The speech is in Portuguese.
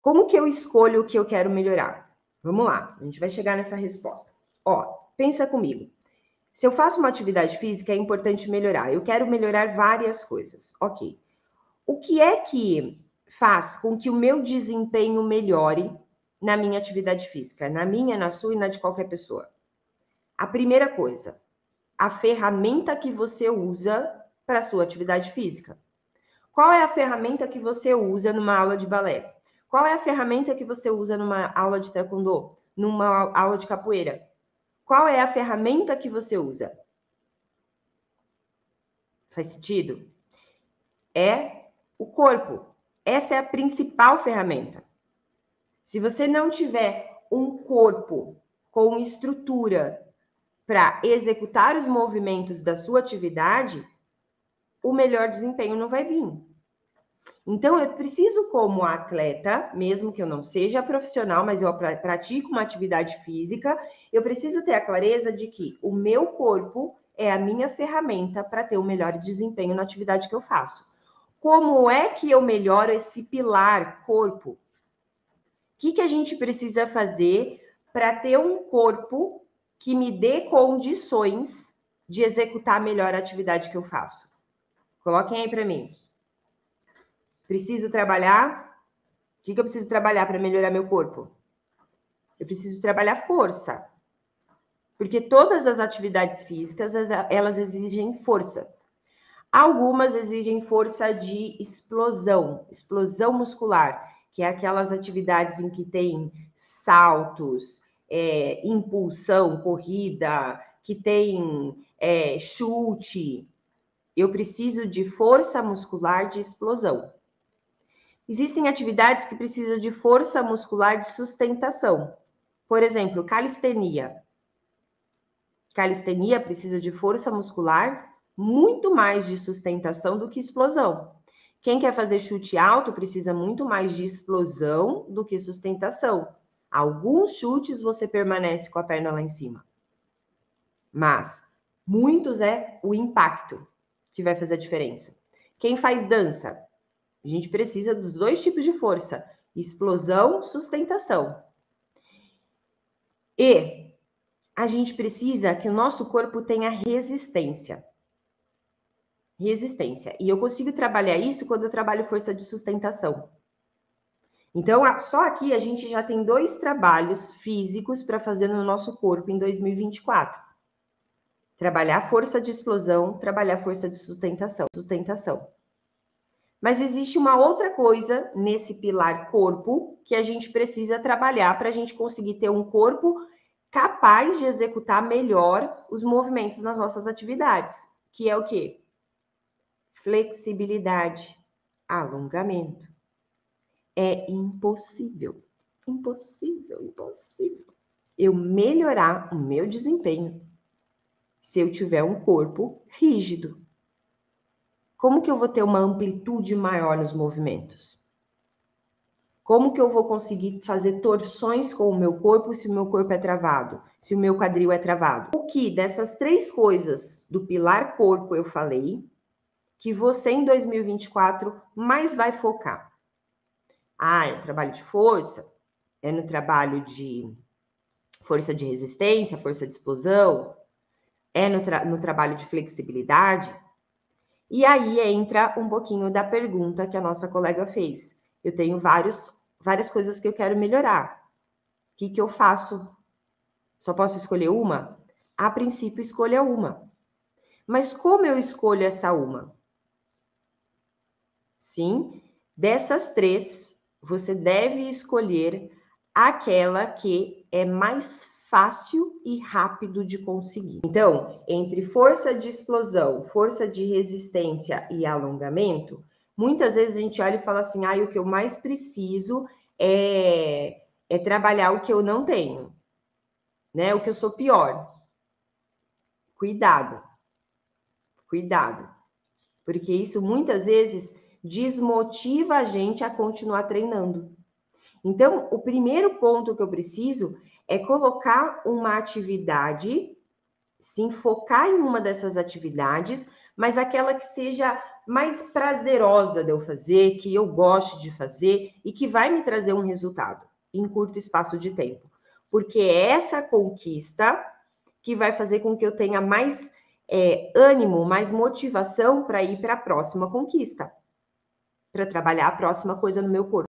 Como que eu escolho o que eu quero melhorar? Vamos lá, a gente vai chegar nessa resposta. Ó, pensa comigo. Se eu faço uma atividade física, é importante melhorar. Eu quero melhorar várias coisas. Ok. O que é que faz com que o meu desempenho melhore na minha atividade física? Na minha, na sua e na de qualquer pessoa. A primeira coisa, a ferramenta que você usa para a sua atividade física. Qual é a ferramenta que você usa numa aula de balé? Qual é a ferramenta que você usa numa aula de taekwondo? Numa aula de capoeira? Qual é a ferramenta que você usa? Faz sentido? É o corpo. Essa é a principal ferramenta. Se você não tiver um corpo com estrutura para executar os movimentos da sua atividade, o melhor desempenho não vai vir. Então, eu preciso, como atleta, mesmo que eu não seja profissional, mas eu pratico uma atividade física, eu preciso ter a clareza de que o meu corpo é a minha ferramenta para ter o melhor desempenho na atividade que eu faço. Como é que eu melhoro esse pilar corpo? O que a gente precisa fazer para ter um corpo que me dê condições de executar melhor a atividade que eu faço? Coloquem aí para mim. Preciso trabalhar? O que eu preciso trabalhar para melhorar meu corpo? Eu preciso trabalhar força. Porque todas as atividades físicas, elas exigem força. Algumas exigem força de explosão muscular, que é aquelas atividades em que tem saltos, impulsão, corrida, que tem chute. Eu preciso de força muscular de explosão. Existem atividades que precisam de força muscular de sustentação. Por exemplo, calistenia. Calistenia precisa de força muscular muito mais de sustentação do que explosão. Quem quer fazer chute alto precisa muito mais de explosão do que sustentação. Alguns chutes você permanece com a perna lá em cima. Mas muitos é o impacto que vai fazer a diferença. Quem faz dança? A gente precisa dos dois tipos de força: explosão, sustentação. E a gente precisa que o nosso corpo tenha resistência. Resistência. E eu consigo trabalhar isso quando eu trabalho força de sustentação. Então, só aqui a gente já tem 2 trabalhos físicos para fazer no nosso corpo em 2024. Trabalhar força de explosão, trabalhar força de sustentação. Mas existe uma outra coisa nesse pilar corpo que a gente precisa trabalhar para a gente conseguir ter um corpo capaz de executar melhor os movimentos nas nossas atividades, que é o quê? Flexibilidade, alongamento. É impossível eu melhorar o meu desempenho se eu tiver um corpo rígido. Como que eu vou ter uma amplitude maior nos movimentos? Como que eu vou conseguir fazer torções com o meu corpo se o meu corpo é travado? Se o meu quadril é travado? O que dessas 3 coisas do pilar corpo eu falei, que você em 2024 mais vai focar? É no trabalho de força? É no trabalho de força de resistência, força de explosão? É no trabalho de flexibilidade? E aí entra um pouquinho da pergunta que a nossa colega fez. Eu tenho várias coisas que eu quero melhorar. O que eu faço? Só posso escolher uma? A princípio, escolha uma. Mas como eu escolho essa uma? Sim, dessas 3, você deve escolher aquela que é mais fácil e rápido de conseguir. Então, entre força de explosão, força de resistência e alongamento, muitas vezes a gente olha e fala assim, o que eu mais preciso é trabalhar o que eu não tenho, né? O que eu sou pior. Cuidado, porque isso muitas vezes desmotiva a gente a continuar treinando. Então, o primeiro ponto que eu preciso é colocar uma atividade, se focar em uma dessas atividades, mas aquela que seja mais prazerosa de eu fazer, que eu goste de fazer e que vai me trazer um resultado em curto espaço de tempo. Porque é essa conquista que vai fazer com que eu tenha mais ânimo, mais motivação para ir para a próxima conquista, para trabalhar a próxima coisa no meu corpo.